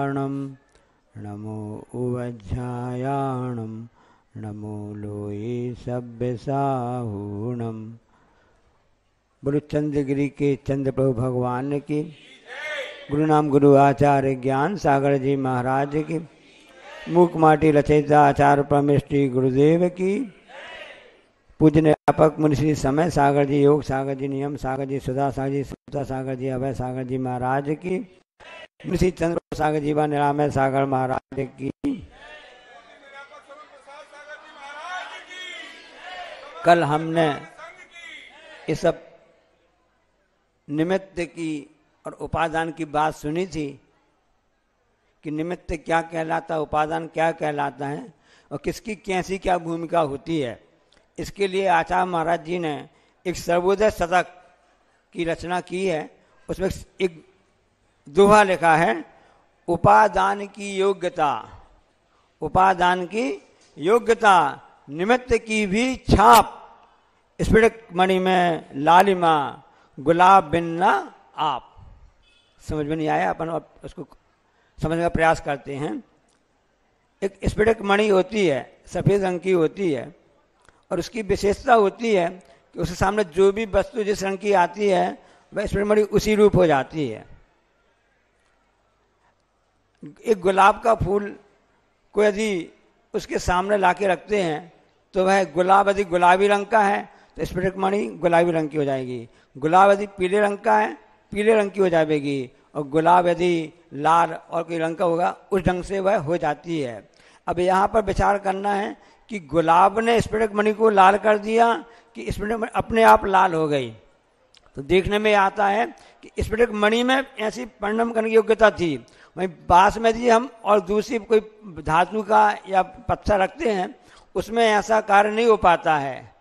नमो उवज्झायाणं नमो लोये सभ्यसाहूणम्। बोलो चंद्रगिरी के चंद्र प्रभु भगवान की, गुरु नाम गुरु आचार्य ज्ञान सागर जी महाराज की, मूक माटी रचयिता आचार्य परमेश्वरी गुरुदेव की, पूजने व्यापक मुनिश्री समय सागर जी, योग सागर जी, नियम सागर जी, सुधा सागर जी, सुधा सागर जी, अभय सागर जी महाराज की, मुनिश्री चंद्र सागर जी व निरामय सागर महाराज की। कल हमने इस सब निमित्त की और उपादान की बात सुनी थी कि निमित्त क्या कहलाता, उपादान क्या कहलाता है और किसकी कैसी क्या भूमिका होती है। इसके लिए आचार्य महाराज जी ने एक सर्वोदय शतक की रचना की है। उसमें एक दोहा लिखा है, उपादान की योग्यता, उपादान की योग्यता निमित्त की भी छाप, स्फटिक मणि में लालिमा गुलाब बिन्ना आप। समझ में नहीं आया, अपन उसको समझने का प्रयास करते हैं। एक स्फटिक मणि होती है, सफ़ेद रंग की होती है और उसकी विशेषता होती है कि उसके सामने जो भी वस्तु जिस रंग की आती है वह स्फटिक मणि उसी रूप हो जाती है। एक गुलाब का फूल को यदि उसके सामने लाके रखते हैं तो वह गुलाब यदि गुलाबी रंग का है तो स्फटिक मणि गुलाबी रंग की हो जाएगी। गुलाब यदि पीले रंग का है पीले रंग की हो जाएगी और गुलाब यदि लाल और कोई रंग का होगा उस ढंग से वह हो जाती है। अब यहाँ पर विचार करना है कि गुलाब ने स्फटिक मणि को लाल कर दिया कि स्फटिक मणि अपने आप लाल हो गई। तो देखने में आता है कि स्फटिक मणि में ऐसी परिणाम करने की योग्यता थी। वहीं बांस में यदि हम और दूसरी कोई धातु का या पत्थर रखते हैं उसमें ऐसा कार्य नहीं हो पाता है,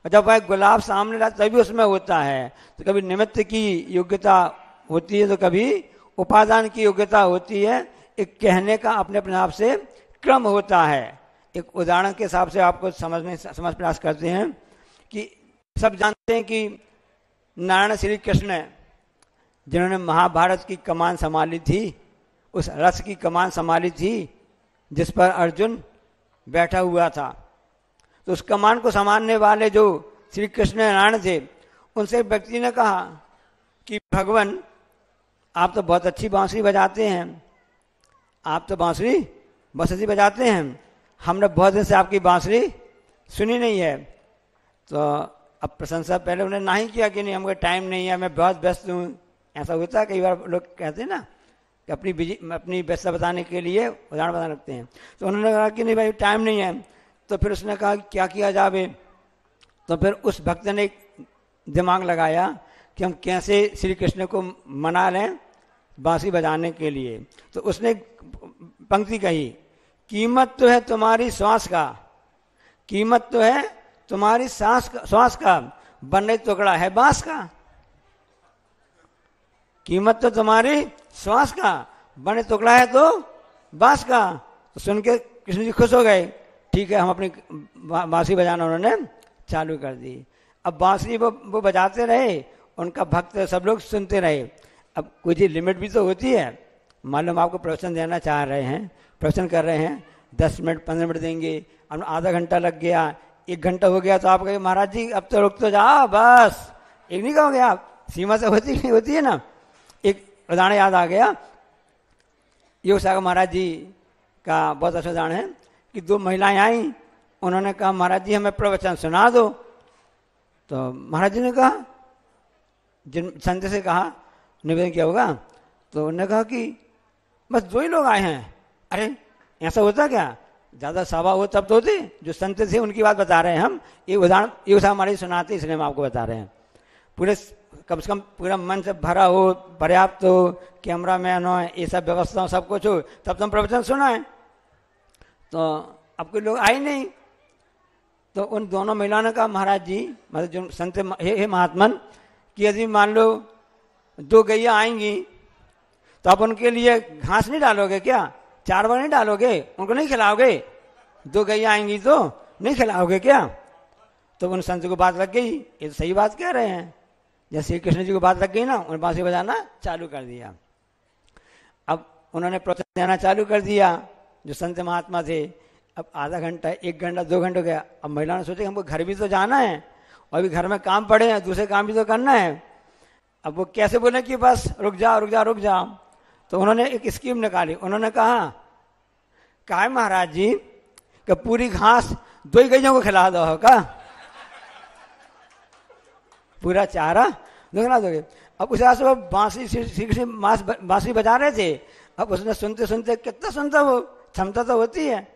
और जब वह गुलाब सामने लाता तभी उसमें होता है। तो कभी निमित्त की योग्यता होती है तो कभी उपादान की योग्यता होती है। एक कहने का अपने अपने आप से क्रम होता है। एक उदाहरण के हिसाब से आपको समझ प्रयास करते हैं कि सब जानते हैं कि नारायण श्री कृष्ण जिन्होंने महाभारत की कमान संभाली थी, उस रथ की कमान संभाली थी जिस पर अर्जुन बैठा हुआ था, तो उस कमान को संभालने वाले जो श्री कृष्ण नारायण थे उनसे एक व्यक्ति ने कहा कि भगवान आप तो बहुत अच्छी बांसुरी बजाते हैं, आप तो बांसुरी बहुत अच्छी बजाते हैं, हमने बहुत दिन से आपकी बांसुरी सुनी नहीं है। तो अब प्रशंसा पहले उन्होंने ना ही किया कि नहीं हमको टाइम नहीं है, मैं बहुत व्यस्त हूँ। ऐसा होता है कई बार लोग कहते हैं ना कि अपनी व्यस्तता बताने के लिए उदाहरण बता सकते हैं। तो उन्होंने कहा कि नहीं भाई टाइम नहीं है। तो फिर उसने कहा क्या किया जावे। तो फिर उस भक्त ने दिमाग लगाया कि हम कैसे श्री कृष्ण को मना लें बांसुरी बजाने के लिए। तो उसने पंक्ति कही, कीमत तो है तुम्हारी श्वास का, कीमत तो है तुम्हारी श्वास का, बनने टुकड़ा है बांस का। कीमत तो तुम्हारी श्वास का, बने टुकड़ा है तो बांस का। तो सुन के कृष्ण जी खुश हो गए। ठीक है, हम अपनी बांसुरी बजाना उन्होंने चालू कर दी। अब बांसुरी वो बजाते रहे, उनका भक्त सब लोग सुनते रहे। अब कुछ लिमिट भी तो होती है। मालूम आपको प्रवचन देना चाह रहे हैं, प्रवचन कर रहे हैं, 10 मिनट 15 मिनट देंगे, अब आधा घंटा लग गया, 1 घंटा हो गया, तो आप कहें महाराज जी अब तो रुक तो जाओ बस। एक नहीं कहोगे आप, सीमा से होती है ना। एक उदाहरण याद आ गया, योग सागर महाराज जी का बहुत अच्छा उदाहरण है कि 2 महिलाएं आई, उन्होंने कहा महाराज जी हमें प्रवचन सुना दो। तो महाराज जी ने कहा, जिन संत से कहा निवेदन किया होगा, तो उन्होंने कहा कि बस 2 ही लोग आए हैं। अरे ऐसा होता क्या, ज़्यादा सभा हो तब तो होते। जो संत थे उनकी बात बता रहे हैं हम, ये उदाहरण ये हमारे सुनाते इसलिए हम आपको बता रहे हैं। पूरे कम से कम पूरा मन से भरा हो, पर्याप्त हो, कैमरा मैन हो, ये सब व्यवस्था हो, सब कुछ हो, तब तो हम प्रवचन सुनाएं। तो अब कोई लोग आए नहीं। तो उन दोनों महिलाओं ने कहा महाराज जी, मतलब जो संत हे महात्मन, कि यदि मान लो 2 गैया आएंगी तो आप उनके लिए घास नहीं डालोगे क्या, 4 बार नहीं डालोगे, उनको नहीं खिलाओगे? 2 गैया आएंगी तो नहीं खिलाओगे क्या? तो उन संत को बात लग गई, ये तो सही बात कह रहे हैं। जैसे श्री कृष्ण जी को बात लग गई ना, उन्होंने बांसुरी बजाना चालू कर दिया। अब उन्होंने प्रवचन देना चालू कर दिया, जो संत महात्मा थे। अब आधा घंटा, 1 घंटा, 2 घंटे हो गया। अब महिलाओं ने सोचा हमको घर भी तो जाना है और अभी घर में काम पड़े हैं, दूसरे काम भी तो करना है। अब वो कैसे बोले कि बस रुक जाओ रुक जाओ रुक जाओ। तो उन्होंने एक स्कीम निकाली। उन्होंने कहा है महाराज जी कि पूरी घास 2 ही गैयों को खिला दो का, पूरा चारा खिला दोगे। अब उस से वो बांसुरी बजा रहे थे। अब उसने सुनते सुनते, कितना सुनता वो, क्षमता तो होती है।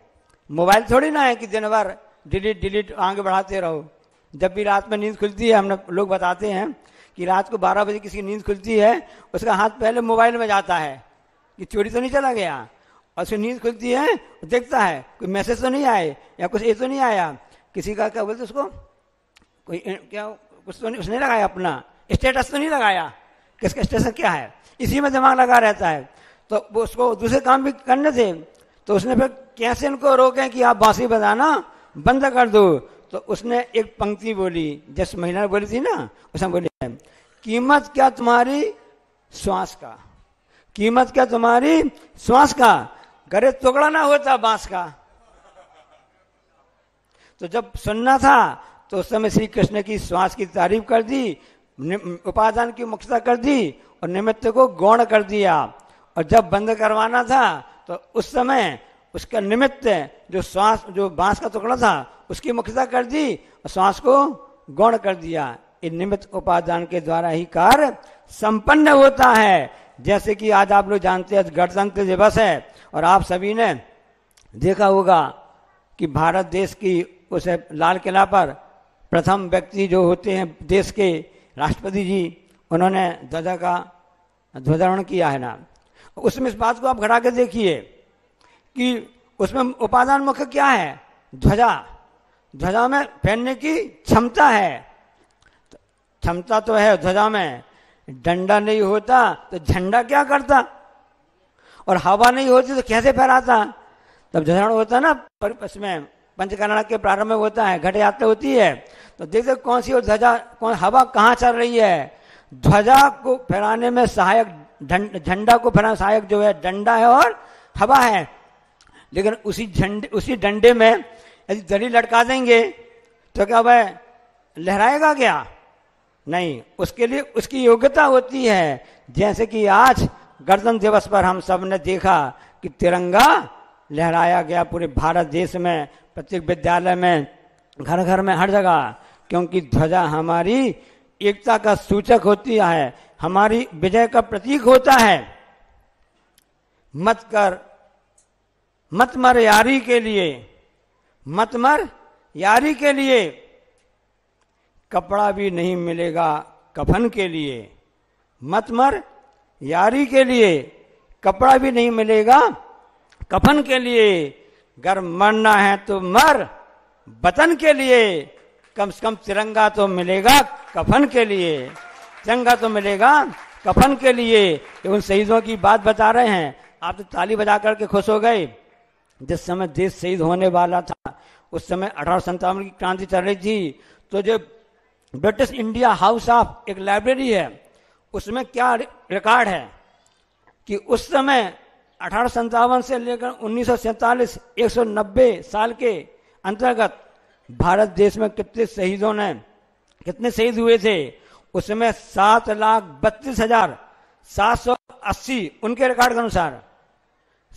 मोबाइल थोड़ी ना है कि दिन भर डिलीट आगे बढ़ाते रहो। जब भी रात में नींद खुलती है, हमने लोग बताते हैं कि रात को 12 बजे किसी की नींद खुलती है, उसका हाथ पहले मोबाइल में जाता है कि चोरी तो नहीं चला गया, और उसकी नींद खुलती है, देखता है कोई मैसेज तो नहीं आए या कुछ ये तो नहीं आया, किसी का क्या बोलते उसको, कोई क्या कुछ तो नहीं, उसने लगाया अपना स्टेटस तो नहीं लगाया, किसका स्टेटस क्या है, इसी में दिमाग लगा रहता है। तो वो उसको दूसरे काम भी करने थे। तो उसने फिर कैसे इनको रोके कि आप बांसुरी बजाना बंद कर दो। तो उसने एक पंक्ति बोली, जिस महिला ने बोली थी ना, उसने बोली है, कीमत क्या तुम्हारी श्वास का, कीमत क्या तुम्हारी श्वास का, गरे टुकड़ा ना होता बांस का। तो जब सुनना था तो उस समय श्री कृष्ण की श्वास की तारीफ कर दी, उपादान की मुख्यता कर दी और निमित्त को गौण कर दिया। और जब बंद करवाना था तो उस समय उसका निमित्त जो श्वास, जो बांस का टुकड़ा था, उसकी मुख्यता कर दी और श्वास को गौण कर दिया। इन निमित्त उपादान के द्वारा ही कार्य संपन्न होता है। जैसे कि आज आप लोग जानते हैं गणतंत्र दिवस है, और आप सभी ने देखा होगा कि भारत देश की उस लाल किला पर प्रथम व्यक्ति जो होते हैं देश के राष्ट्रपति जी, उन्होंने ध्वजा का ध्वजारोहण किया है ना। उसमें इस बात को आप घटा के देखिए कि उसमें उपादान मुख्य क्या है, ध्वजा। ध्वजा में पहनने की क्षमता है, क्षमता तो है ध्वजा में। डंडा नहीं होता तो झंडा क्या करता, और हवा नहीं होती तो कैसे फहराता। तब ध्वजारोहण होता है ना, पर इसमें पंचकर्णा के प्रारंभ में होता है, घट यात्रा होती है। तो देखते कौन सी ध्वजा, कौन हवा कहाँ चल रही है। ध्वजा को फहराने में सहायक, झंडा को फहराने सहायक जो है डंडा है और हवा है। लेकिन उसी डंडे में यदि दरी लटका देंगे तो क्या वह लहराएगा क्या, नहीं। उसके लिए उसकी योग्यता होती है। जैसे कि आज गणतंत्र दिवस पर हम सब ने देखा कि तिरंगा लहराया गया पूरे भारत देश में, प्रत्येक विद्यालय में, घर घर में, हर जगह। क्योंकि ध्वजा हमारी एकता का सूचक होती है, हमारी विजय का प्रतीक होता है। मत मर यारी के लिए, मत मर यारी के लिए, कपड़ा भी नहीं मिलेगा कफन के लिए। मत मर यारी के लिए, कपड़ा भी नहीं मिलेगा कफन के लिए। अगर मरना है तो मर वतन के लिए, कम से कम तिरंगा तो मिलेगा कफन के लिए, तिरंगा तो मिलेगा कफन के लिए। ये उन शहीदों की बात बता रहे हैं। आप तो ताली बजा करके खुश हो गए। जिस समय देश शहीद होने वाला था उस समय 1857 की क्रांति चल रही थी। तो जो ब्रिटिश इंडिया हाउस ऑफ एक लाइब्रेरी है, उसमें क्या रिकॉर्ड है कि उस समय 1857 से लेकर 1947 190 साल के अंतर्गत भारत देश में कितने शहीद हुए थे। उसमें 7,32,780 उनके रिकॉर्ड के अनुसार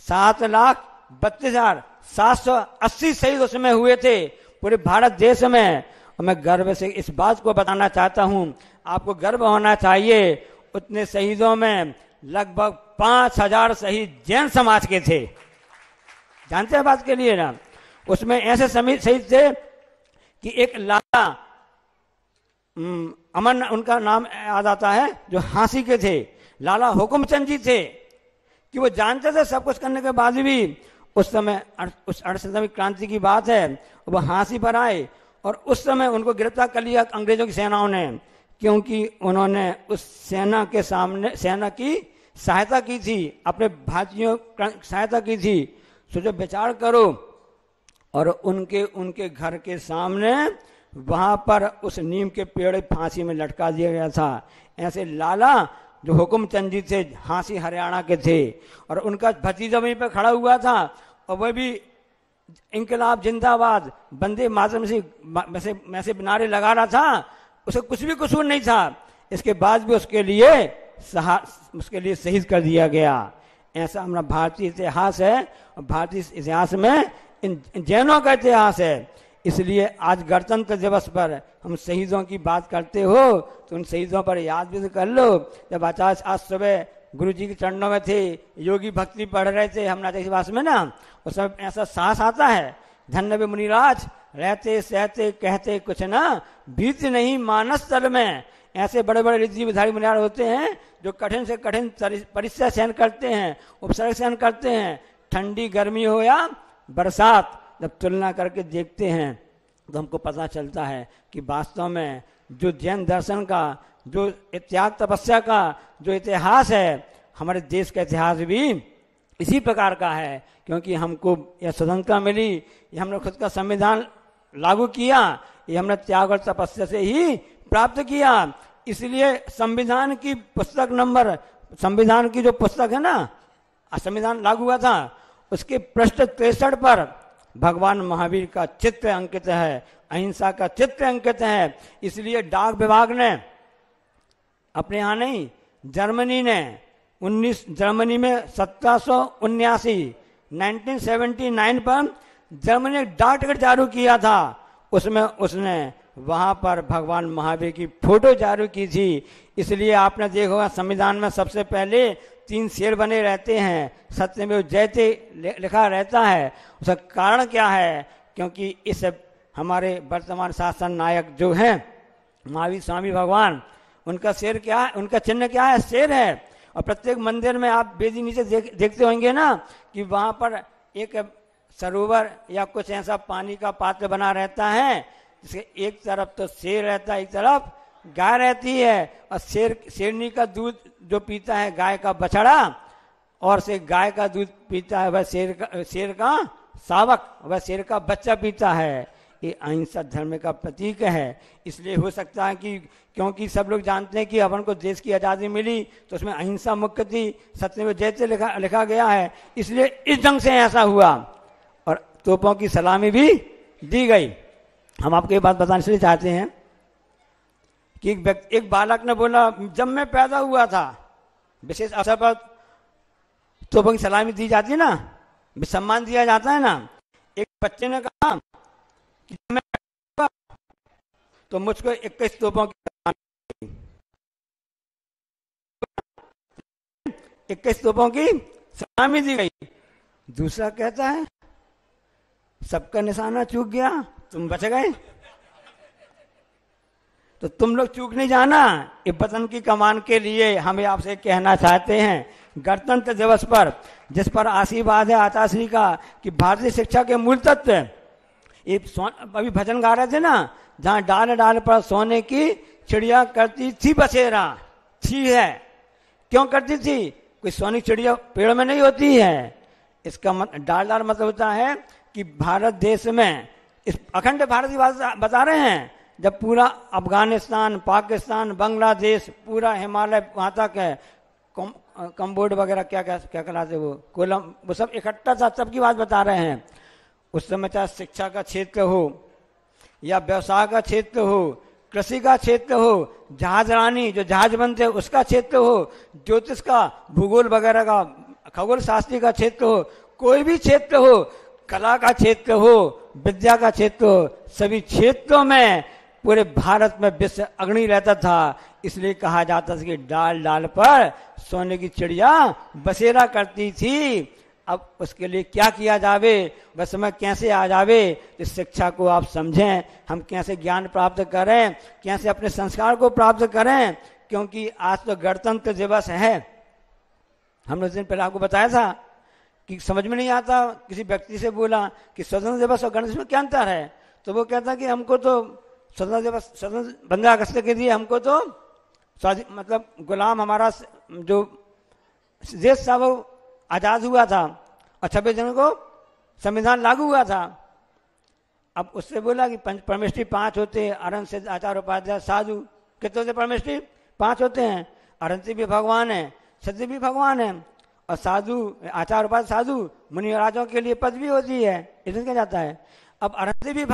7,32,780 शहीद उसमें हुए थे पूरे भारत देश में। और मैं गर्व से इस बात को बताना चाहता हूं, आपको गर्व होना चाहिए, उतने शहीदों में लगभग 5,000 शहीद जैन समाज के थे। जानते हैं बात के लिए ना। उसमें ऐसे शहीद थे कि एक लाला अमन, उनका नाम याद आता है, जो हांसी के थे, लाला हुकुमचंद जी थे, कि वो जानते थे सब कुछ करने के बाद भी उस समय, उस 18 क्रांति की बात है, वो हांसी पर आए और उस समय उनको गिरफ्तार कर लिया अंग्रेजों की सेनाओं ने, क्योंकि उन्होंने उस सेना के सामने, सेना की सहायता की थी, अपने भाइयों सहायता की थी। सोचो, विचार करो। और उनके घर के सामने वहां पर उस नीम के पेड़ फांसी में लटका दिया गया था। ऐसे लाला जो हुकुमचंद जी थे, झांसी हरियाणा के थे, और उनका भतीजा वहीं पर खड़ा हुआ था और वह भी इंकलाब जिंदाबाद वंदे मातरम से नारे लगा रहा था। उसे कुछ भी कसूर नहीं था, इसके बाद भी उसके लिए शहीद कर दिया गया। ऐसा हमारा भारतीय इतिहास है और भारतीय इतिहास में इन जैनों का इतिहास है। इसलिए आज गणतंत्र दिवस पर हम शहीदों की बात करते हो तो उन शहीदों पर याद भी कर लो। जब आचार्य आज सुबह गुरु जी के चरणों में थे, योगी भक्ति पढ़ रहे थे हम नाचावास में ना, उस समय ऐसा साहस आता है, धन्य वे मुनिराज रहते सहते कहते कुछ ना, भीत नहीं मानस तल में। ऐसे बड़े बड़े रिद्धि विधारी मुनियार होते हैं जो कठिन से कठिन परिस्थितियां सहन करते हैं, उपसर्ग सहन करते हैं, ठंडी गर्मी हो या बरसात। जब तुलना करके देखते हैं तो हमको पता चलता है कि वास्तव में जो जैन दर्शन का, जो त्याग तपस्या का जो इतिहास है, हमारे देश का इतिहास भी इसी प्रकार का है। क्योंकि हमको यह स्वतंत्रता मिली, ये हमने खुद का संविधान लागू किया, ये हमने त्याग और तपस्या से ही प्राप्त किया। इसलिए संविधान की पुस्तक नंबर, संविधान की जो पुस्तक है ना, संविधान लागू हुआ था, उसके पृष्ठ 63 पर भगवान महावीर का चित्र अंकित है, अहिंसा का चित्र अंकित है। इसलिए डाक विभाग ने अपने यहाँ नहीं, जर्मनी में 1979 पर जर्मनी ने डाक टिकट जारी किया था। उसमें उसने वहां पर भगवान महावीर की फोटो जारी की थी। इसलिए आपने देखा होगा संविधान में सबसे पहले 3 शेर बने रहते हैं, सत्यमेव जयते लिखा रहता है। उसका कारण क्या है? क्योंकि इस हमारे वर्तमान शासन नायक जो हैं महावीर स्वामी भगवान, उनका शेर क्या है, उनका चिन्ह क्या है? शेर है। और प्रत्येक मंदिर में आप वेदी नीचे देखते होंगे ना कि वहां पर एक सरोवर या कुछ ऐसा पानी का पात्र बना रहता है, जिसके एक तरफ तो शेर रहता है, एक तरफ गाय रहती है। और शेरनी का दूध जो पीता है गाय का बछड़ा, और से गाय का दूध पीता है वह शेर का शावक, वह शेर का बच्चा पीता है। ये अहिंसा धर्म का प्रतीक है। इसलिए हो सकता है कि क्योंकि सब लोग जानते हैं कि अपन को देश की आज़ादी मिली तो उसमें अहिंसा मुख्य थी, सत्यमेव जयते लिखा गया है, इसलिए इस ढंग से ऐसा हुआ और तोपों की सलामी भी दी गई। हम आपको ये बात बताने से चाहते हैं कि एक बालक ने बोला, जब मैं पैदा हुआ था, विशेष अवसर पर तोपों की सलामी दी जाती है ना, सम्मान दिया जाता है ना। एक बच्चे ने कहा कि मैं तो मुझको 21 तोपों की 21 तोपों की सलामी दी गई। दूसरा कहता है सबका निशाना चूक गया, तुम बच गए। तो तुम लोग चूक नहीं जाना। ये वतन की कमान के लिए हमें आपसे कहना चाहते हैं, गणतंत्र दिवस पर जिस पर आशीर्वाद है आचार्य श्री का कि भारतीय शिक्षा के मूल तत्व, ये अभी भजन गा रहे थे ना, जहां डाल डाल पर सोने की चिड़िया करती थी बसेरा, थी है। क्यों करती थी? कोई सोने की चिड़िया पेड़ में नहीं होती है। इसका डाल डाल मतलब होता है कि भारत देश में, इस अखंड भारत की बात बता रहे हैं, जब पूरा अफगानिस्तान, पाकिस्तान, बांग्लादेश, पूरा हिमालय वहां तक है, कम्बोड वगैरह क्या कहलाते वो, कोलम, वो सब इकट्ठा था, सबकी बात बता रहे हैं। उस समय चाहे शिक्षा का क्षेत्र हो या व्यवसाय का क्षेत्र हो, कृषि का क्षेत्र हो, जहाज रानी जो जहाज बनते हैं उसका क्षेत्र हो, ज्योतिष का, भूगोल वगैरह का, खगोल शास्त्री का क्षेत्र हो, कोई भी क्षेत्र हो, कला का क्षेत्र हो, विद्या का क्षेत्र हो, सभी क्षेत्रों में पूरे भारत में विश्व अग्रणी रहता था। इसलिए कहा जाता था कि डाल डाल पर सोने की चिड़िया बसेरा करती थी। अब उसके लिए क्या किया जावे, वह समय कैसे आ जावे, इस शिक्षा को आप समझें, हम कैसे ज्ञान प्राप्त करें, कैसे अपने संस्कार को प्राप्त करें। क्योंकि आज तो गणतंत्र दिवस है। हमने उस दिन पहले आपको बताया था कि समझ में नहीं आता, किसी व्यक्ति से बोला कि स्वतंत्र दिवस और गणतंत्र में क्या अंतर है, तो वो कहता कि हमको तो स्वतंत्र दिवस, स्वतंत्र 15 अगस्त के लिए हमको तो मतलब गुलाम, हमारा जो देश था वो आजाद हुआ था और 26 जनवरी को संविधान लागू हुआ था। अब उससे बोला कि परमेष्ठी 5 होते हैं, अरन से आचार्य उपाध्याय साधु, कितने होते परमेष्ठी? 5 होते हैं। अरंती भी भगवान है, सत्य भी भगवान है। और साधु, आचार उपाध्याय साधु मुनि राजों के लिए पद भी होती है, इधर क्या जाता है। अब अरंती भी